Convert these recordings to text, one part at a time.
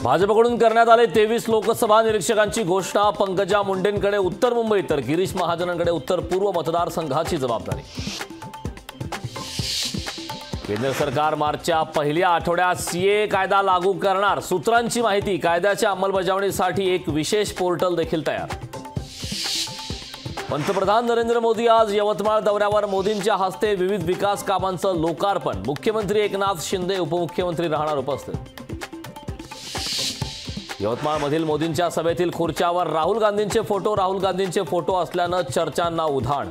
भाजपकडून करण्यात आले 23 लोकसभा निरीक्षकांची घोषणा। पंकजा मुंडेंकडे उत्तर मुंबई तर गिरीश महाजनांकडे उत्तर पूर्व मतदारसंघाची जबाबदारी। केंद्र सरकार मार्चच्या पहिल्या आठवड्यात सीए कायदा लागू करणार, सूत्रांची माहिती। कायद्याच्या अंमलबजावणीसाठी एक विशेष पोर्टल देखील तयार। पंतप्रधान नरेंद्र मोदी आज यवतमाळ दौऱ्यावर। मोदींच्या हस्ते विविध विकास कामांचं लोकार्पण। मुख्यमंत्री एकनाथ शिंदे उपमुख्यमंत्री राहणार उपस्थित। यवतमाळमधील मोदींच्या सभेतील खुर्च्यावर राहुल गांधींचे फोटो। राहुल गांधींचे फोटो असल्यानं चर्चांना उधाण।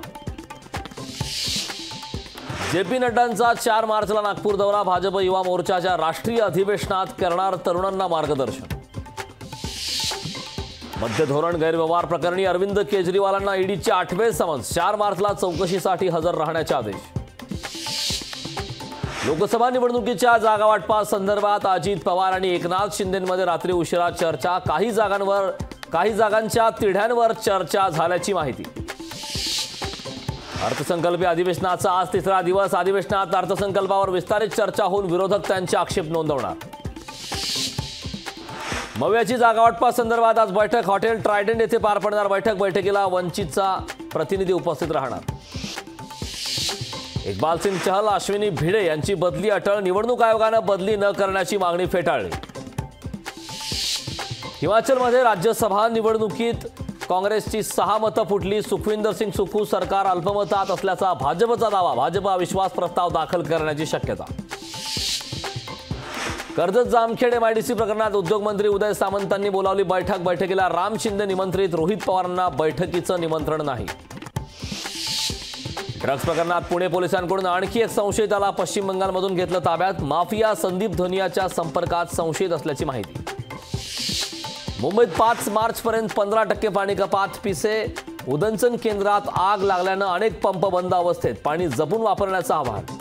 जेपी नड्डांचा 4 मार्चला नागपूर दौरा। भाजप युवा मोर्चाच्या राष्ट्रीय अधिवेशनात करणार तरुणांना मार्गदर्शन। मध्य धोरण गैरव्यवहार प्रकरणी अरविंद केजरीवालांना ईडीचे 8वे समन्स। 4 मार्चला चौकशीसाठी हजर राहण्याचे आदेश। लोकसभा निवडणुकीच्या जागा वाटपासंदर्भात अजित पवार आणि एकनाथ शिंदेंमध्ये रात्री उशिरा चर्चा। काही जागांच्या तिढ्यांवर चर्चा झाल्याची माहिती। अर्थसंकल्पीय अधिवेशनाचा आज 3रा दिवस। अधिवेशनात अर्थसंकल्पावर विस्तारित चर्चा होऊन विरोधक त्यांचे आक्षेप नोंदवणार। मव्याची जागा वाटपासंदर्भात आज बैठक हॉटेल ट्रायडंट येथे पार पडणार। बैठकीला वंचितचा प्रतिनिधी उपस्थित राहणार। इकबाल सिंग चहल अश्विनी भिडे यांची बदली अटळ। निवडणूक आयोगाने बदली न करण्याची मागणी फेटाळली। हिमाचलमध्ये राज्यसभा निवडणुकीत काँग्रेसची 6 मतं फुटली। सुखविंदर सिंग सुखू सरकार अल्पमतात असल्याचा भाजपचा दावा। भाजप अविश्वास प्रस्ताव दाखल करण्याची शक्यता। कर्जत जामखेड एमआयडीसी प्रकरणात उद्योगमंत्री उदय सामंतांनी बोलावली बैठक। बैठकीला राम शिंदे निमंत्रित, रोहित पवारांना बैठकीचं निमंत्रण नाही। ड्रग्ज प्रकरणात पुणे पोलिसांकडून आणखी एक संशयिताला पश्चिम बंगालमधून घेतलं ताब्यात। माफिया संदीप धोनियाच्या संपर्कात संशयित असल्याची माहिती। मुंबईत 5 मार्चपर्यंत 15% पाणी कपात। पिसे उदंचन केंद्रात आग लागल्यानं अनेक पंप बंद अवस्थेत। पाणी जपून वापरण्याचं आवाहन।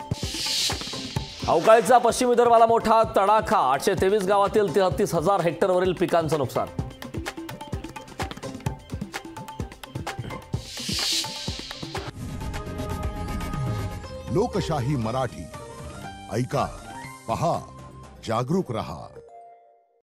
अवकाळीचा पश्चिम विदर्भाला मोठा तडाखा। 823 गावातील 33,000 हेक्टरवरील पिकांचं नुकसान। लोकशाही मराठी ऐका, पहा, जागरूक रहा।